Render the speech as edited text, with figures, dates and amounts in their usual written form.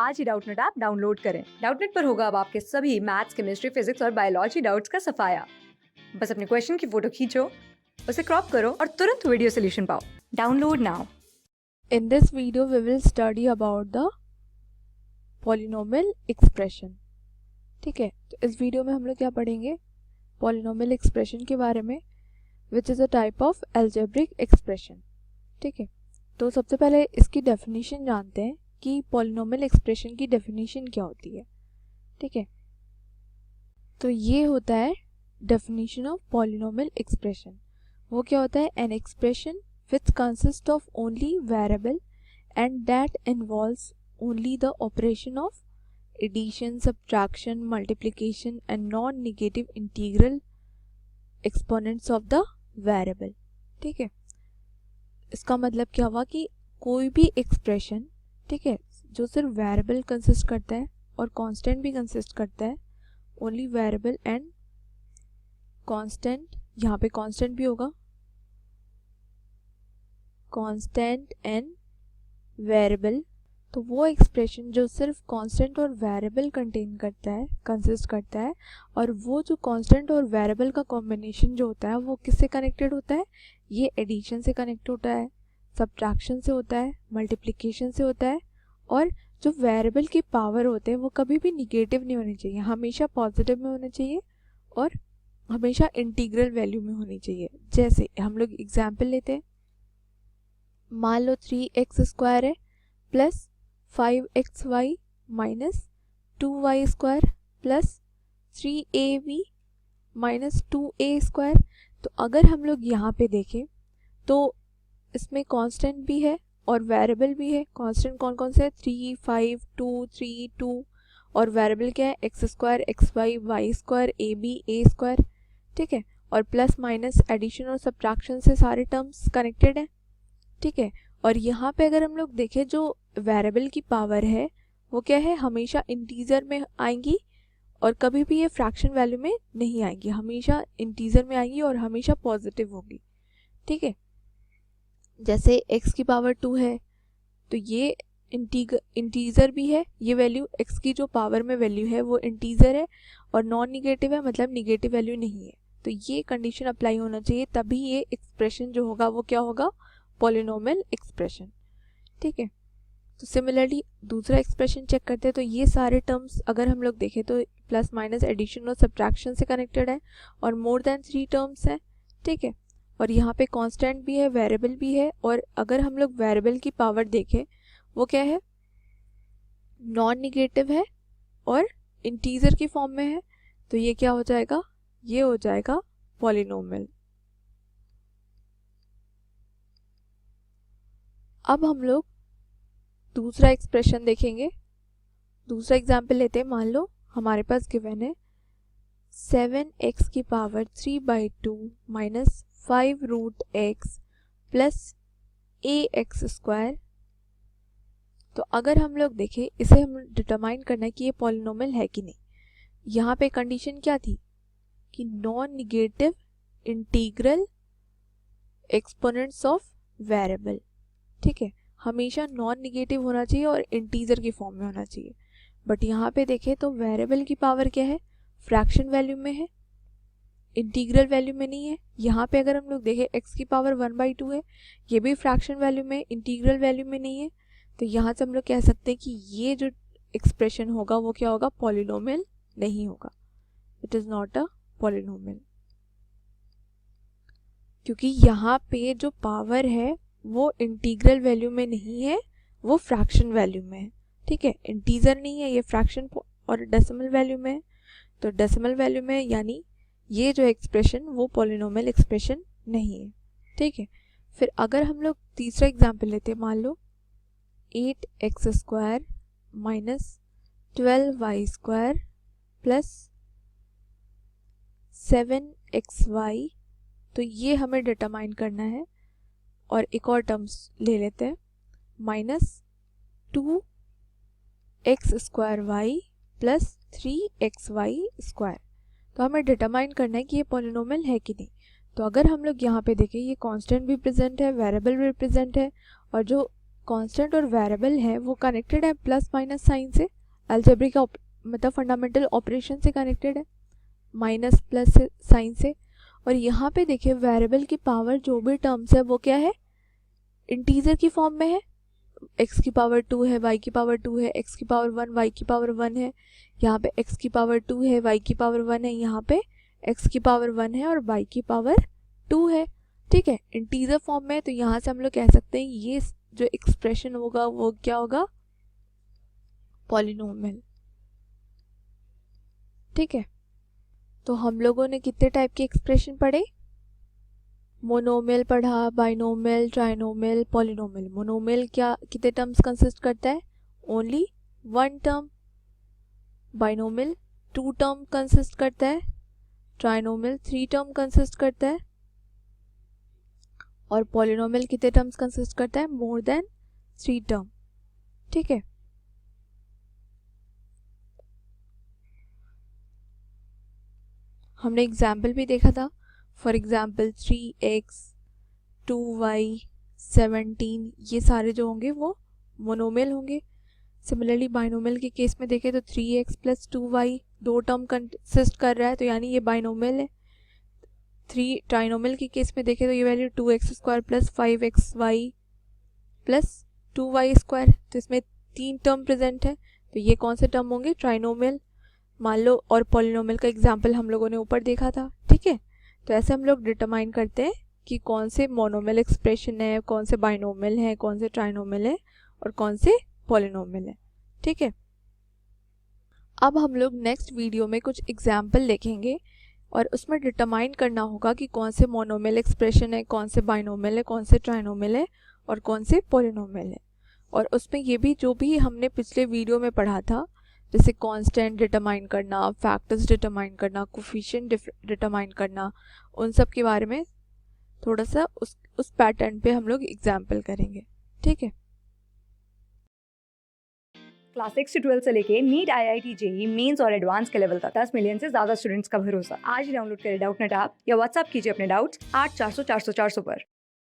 आज ही Doubtnut app download करें। Doubtnut पर होगा अब आपके सभी मैथ्स, केमिस्ट्री, फिजिक्स और बायोलॉजी डाउट्स का सफाया। बस अपने क्वेश्चन की फोटो खींचो, उसे क्रॉप करो और तुरंत वीडियो सॉल्यूशन पाओ। Download now. In this video we will study about the polynomial expression। ठीक है, तो इस वीडियो में हम लोग क्या पढ़ेंगे, polynomial expression के बारे में, which is a type of algebraic expression। ठीक है, तो सबसे पहले इसकी डेफिनेशन जानते हैं कि polynomial expression की डेफिनेशन क्या होती है। ठीक है, तो ये होता है डेफिनेशन ऑफ polynomial expression। वो क्या होता है, an expression which consists of only variable and that involves only the operation of addition, subtraction, multiplication and non-negative integral exponents of the variable। ठीक है, इसका मतलब क्या हुआ कि कोई भी एक्सप्रेशन, ठीक है, जो सिर्फ वेरिएबल कंसिस्ट करता है और कांस्टेंट भी कंसिस्ट करता है, ओनली वेरिएबल एंड कांस्टेंट, यहाँ पे कांस्टेंट भी होगा, कांस्टेंट एंड वेरिएबल, तो वो एक्सप्रेशन जो सिर्फ कांस्टेंट और वेरिएबल कंटेन करता है, कंसिस्ट करता है, और वो जो कांस्टेंट और वेरिएबल का कॉम्बिनेशन जो होता है वो किससे कनेक्टेड होता है, ये एडिशन से कनेक्ट होता है, सब्ट्रैक्शन से होता है, मल्टीप्लिकेशन से होता है, और जो वेरिएबल की पावर होते हैं वो कभी भी निगेटिव नहीं होनी चाहिए, हमेशा पॉजिटिव में होना चाहिए और हमेशा इंटीग्रल वैल्यू में होनी चाहिए। जैसे हम लोग एग्जाम्पल लेते हैं, मान लो 3x² है plus 5xy minus 2y² plus 3ab minus 2a²। तो अगर हम लोग यहाँ पे देखें तो इसमें कांस्टेंट भी है और वेरिएबल भी है। कांस्टेंट कौन कौन से है, 3, 5, 2, 3, 2, और वेरिएबल क्या है, x², xy, y², ab, a²। ठीक है, और प्लस माइनस एडिशन और सब्ट्रैक्शन से सारे टर्म्स कनेक्टेड हैं। ठीक है, और यहाँ पे अगर हम लोग देखें जो वेरिएबल की पावर है वो क्या है, हमेशा इंटीजर में आएंगी और कभी भी ये फ्रैक्शन वैल्यू में नहीं आएंगी, हमेशा इंटीजर में आएंगी और हमेशा पॉजिटिव होगी। ठीक है, जैसे x की पावर 2 है तो ये इंटीजर भी है, ये वैल्यू x की जो पावर में वैल्यू है वो इंटीजर है और नॉन निगेटिव है, मतलब निगेटिव वैल्यू नहीं है। तो ये कंडीशन अप्लाई होना चाहिए, तभी ये एक्सप्रेशन जो होगा वो क्या होगा, पॉलिनोमियल एक्सप्रेशन। ठीक है, तो सिमिलरली दूसरा एक्सप्रेशन चेक करते हैं। तो ये सारे टर्म्स अगर हम लोग देखें तो प्लस माइनस एडिशन और सब्ट्रैक्शन से कनेक्टेड है और मोर देन 3 टर्म्स हैं। ठीक है, और यहाँ पे कांस्टेंट भी है, वेरिएबल भी है, और अगर हम लोग वेरिएबल की पावर देखें वो क्या है, नॉन निगेटिव है और इंटीजर की फॉर्म में है। तो ये क्या हो जाएगा, ये हो जाएगा पॉलिनोमियल। अब हम लोग दूसरा एक्सप्रेशन देखेंगे। दूसरा एग्जाम्पल लेते हैं, मान लो हमारे पास गिवन है 7x की power 3/2 minus 5√x plus ax²। तो अगर हम लोग देखें, इसे हम डिटरमाइन करना है कि ये पॉलिनोमियल है कि नहीं। यहाँ पे कंडीशन क्या थी कि non negative integral exponents of variable. ठीक है, हमेशा नॉन निगेटिव होना चाहिए और इंटीजर की फॉर्म में होना चाहिए। बट यहाँ पे देखें तो वेरिएबल की पावर क्या है, फ्रैक्शन वैल्यू में है, इंटीग्रल वैल्यू में नहीं है। यहाँ पे अगर हम लोग देखें x की पावर 1/2 है, ये भी फ्रैक्शन वैल्यू में, इंटीग्रल वैल्यू में नहीं है। तो यहाँ से हम लोग कह सकते हैं कि ये जो एक्सप्रेशन होगा वो क्या होगा, पॉलिनोमियल नहीं होगा, it is not a polynomial, क्योंकि यहाँ पे जो पावर है वो इंटीग्रल वैल्यू में नहीं है, वो फ्रैक्शन वैल्यू में है। ठीक है, इंटीजर नहीं है, ये फ्रैक्शन और डेसिमल वैल्यू में है। तो डेसिमल वैल्यू में यानी ये जो एक्सप्रेशन वो पॉलिनोमियल एक्सप्रेशन नहीं है। ठीक है, फिर अगर हम लोग तीसरा एग्जाम्पल लेते हैं, मान लो 8x² minus 12y² plus 7xy। तो ये हमें डिटरमाइन करना है, और एक और टर्म्स ले लेते हैं, माइनस 2x² प्लस 3xy²। तो हमें डिटरमाइन करना है कि ये पॉलिनोमियल है कि नहीं। तो अगर हम लोग यहाँ पे देखें, ये कांस्टेंट भी प्रेजेंट है, वेरिएबल भी प्रेजेंट है, और जो कांस्टेंट और वेरिएबल है वो कनेक्टेड है प्लस माइनस साइन से, अलजेब्रिक मतलब फंडामेंटल ऑपरेशन से कनेक्टेड है, माइनस प्लस साइन से। और यहाँ पे देखिए वेरिएबल की पावर जो भी टर्म्स है वो क्या है, इंटीजर की फॉर्म में है। x की पावर 2 है, y की पावर 2 है, x की पावर 1, y की पावर 1 है, यहाँ पे x की पावर 2 है, y की पावर 1 है, यहाँ पे x की पावर 1 है और y की पावर 2 है। ठीक है, इंटीजर फॉर्म में है, तो यहाँ से हम लोग कह सकते हैं ये जो एक्सप्रेशन होगा वो क्या होगा, पॉलिनोमियल। ठीक है, तो हम लोगों ने कितने टाइप के एक्सप्रेशन पढ़े, मोनोमियल पढ़ा, बाइनोमियल, ट्राइनोमियल, पॉलिनोमियल। मोनोमियल क्या कितने टर्म्स कंसिस्ट करता है, only one term. Binomial 2 term consist करता है, ट्राइनोमियल 3 टर्म कंसिस्ट करता है, और पॉलिनोमियल कितने टर्म्स कंसिस्ट करता है, मोर देन 3 टर्म। ठीक है, हमने एग्जाम्पल भी देखा था। फॉर एग्जाम्पल 3x 2y 17, ये सारे जो होंगे वो मोनोमियल होंगे। सिमिलरली बाइनोमियल के केस में देखें तो 3x plus 2y 2 term consist कर रहा है, तो यानी ये बाइनोमियल है। ट्राइनोमियल के केस में देखें तो ये value 2x square plus 5xy plus 2y square, तो इसमें 3 टर्म प्रेजेंट है, तो ये कौन से टर्म होंगे, ट्राइनोमियल मान लो। और पॉलिनोमियल का एग्जाम्पल हम लोगों ने ऊपर देखा था। ठीक है, तो ऐसे हम लोग डिटरमाइन करते हैं कि कौन से मोनोमियल एक्सप्रेशन है, कौन से बाइनोमियल है, कौन से ट्राइनोमियल है और कौन से पॉलिनोमियल है। ठीक है, अब हम लोग नेक्स्ट वीडियो में कुछ एग्जाम्पल देखेंगे और उसमें डिटरमाइन करना होगा कि कौन से मोनोमियल एक्सप्रेशन है, कौन से बाइनोमियल है, कौन से ट्राइनोमियल है और कौन से पॉलिनोमियल है। और उसमें ये भी जो भी हमने पिछले वीडियो में पढ़ा था, जैसे कांस्टेंट डिटरमाइन करना, फैक्टर्स डिटरमाइन करना, कोफिशिएंट डिटरमाइन करना, उन सब के बारे में थोड़ा सा उस पैटर्न पे हम लोग एग्जाम्पल करेंगे। ठीक है, क्लास 6 से 12 से लेके नीट, IIT, JEE मेंस और एडवांस के लेवल तक 10 मिलियन से ज्यादा स्टूडेंट्स का भरोसा। आज ही डाउनलोड करें डाउटनेट ऐप या व्हाट्सएप कीजिए अपने डाउट्स 8400 400 400 पर।